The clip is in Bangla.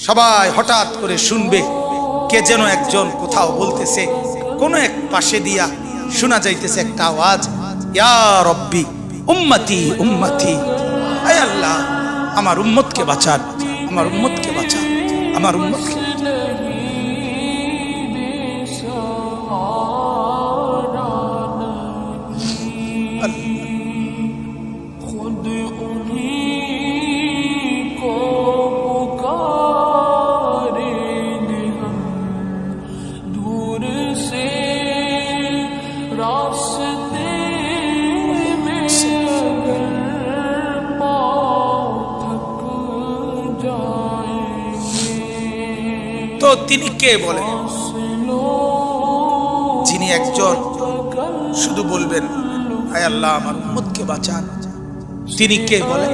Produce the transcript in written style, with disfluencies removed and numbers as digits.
সবাই হঠাৎ করে শুনবে কে যেন একজন কোথাও বলতেছে, কোন এক পাশে দিয়া শোনা যাইতেছে একটা আওয়াজ, ইয়া রব্বি উম্মতি উম্মতি, আয় আল্লাহ আমার উম্মতকে বাঁচান, আমার উম্মতকে বাঁচান, আমার উম্মতকে। তো তিনি কে বলেন? যিনি একজন শুধু বলবেন আয় আল্লাহ আমার উম্মতকে বাঁচান, তিনি কে বলেন?